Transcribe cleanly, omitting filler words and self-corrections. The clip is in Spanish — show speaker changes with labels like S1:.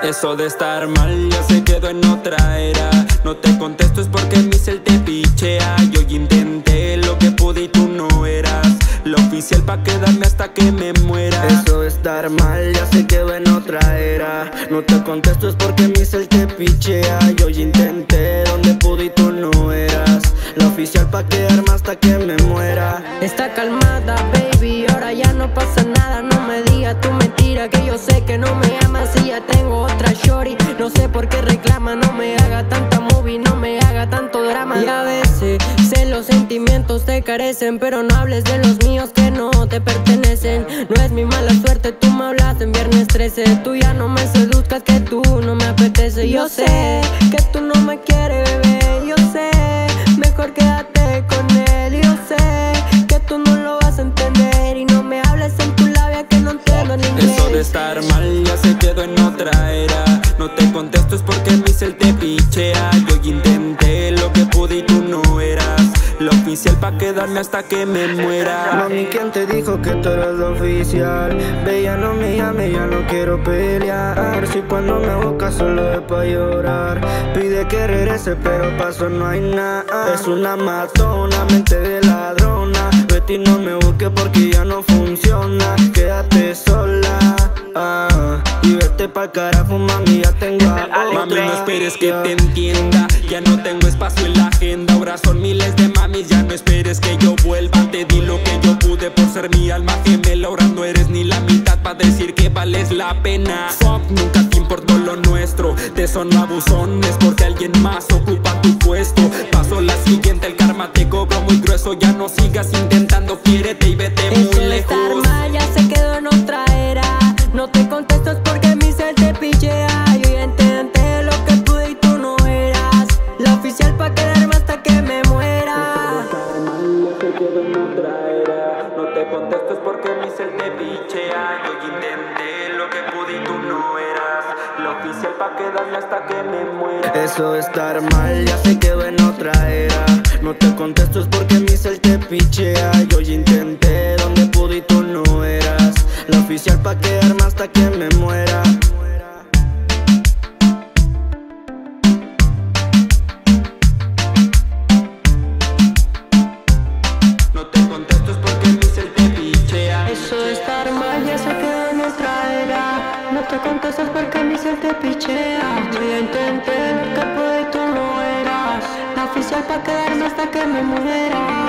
S1: Eso de estar mal ya se quedó en otra era. No te contesto es porque mi cel te pichea. Yo ya intenté lo que pude y tú no eras la oficial pa' quedarme hasta que me muera.
S2: Eso de estar mal ya se quedó en otra era. No te contesto es porque mi cel te pichea. Yo ya intenté donde pude y tú no eras la oficial pa' quedarme hasta que me muera.
S3: Está calmada, baby, ahora ya no pasa nada. No me digas tu mentira, que yo sé que no me amas y ya tengo otra shorty. No sé por qué reclama, no me haga tanta movie, no me haga tanto drama. Y a veces sé los sentimientos te carecen, pero no hables de los míos que no te pertenecen. No es mi mala suerte, tú me hablas en viernes 13. Tú ya no me seduzcas, que tú no me apetece. Yo sé que tú no me quieres, bebé, yo sé. Mejor quédate con él, yo sé que tú no lo vas a entender. Y no me hables en tu labia que no entiendo en inglés.
S1: Eso de estar mal ya se quedó en otra era. No te contesto es porque mi cel te pichea. Yo ya intenté lo que pude y tú no eras la oficial pa' quedarme hasta que me muera.
S2: Mami, ¿quién te dijo que tú eres la oficial? Ve, ya no me llame, ya no quiero pelear. Si cuando me buscas solo es pa' llorar. Pide que regrese pero paso no hay nada. Es una matona, mente de ladrona. Vete y no me busques porque ya no funciona. Quédate sola, y vete pa'l carajo, mami, ya tengo a otra.
S1: Mami, no esperes que te entienda. Ya no tengo espacio en la agenda. Ahora son miles de mamis, ya no esperes que yo vuelva. Te di lo que yo pude por ser mi alma gemela. Ahora no eres ni la mitad pa' decir que vales la pena. Fuck, nunca te importó lo nuestro. Te son abusones porque alguien más ocupa tu puesto. Paso la siguiente, el karma te cobro muy grueso. Ya no sigas intentando, quiérete y vete muy
S3: Eso de
S1: lejos.
S3: estar mal ya se quedó en otra era. No te contesto es porque mi cel te pichea. Yo ya intenté lo que pude y tú no eras la oficial pa' quedarme hasta que me muera.
S1: Se quedó en otra era. No te contesto es porque mi cel te pichea. Yo ya intenté lo que pude y tú no eras la oficial pa' quedarme hasta que me muera.
S2: Eso de estar mal ya se quedó en otra era. No te contesto es porque mi cel te pichea. Yo ya intenté donde pude y tú no eras la oficial pa' quedarme hasta que me muera.
S1: No te contesto es porque mi cel te pichea.
S3: Eso de estar mal ya se quedó en otra era. No te contestas porque mi cel te pichea. Yo ya intenté lo que pude y tú no eras la oficial pa' quedarme hasta que me muera.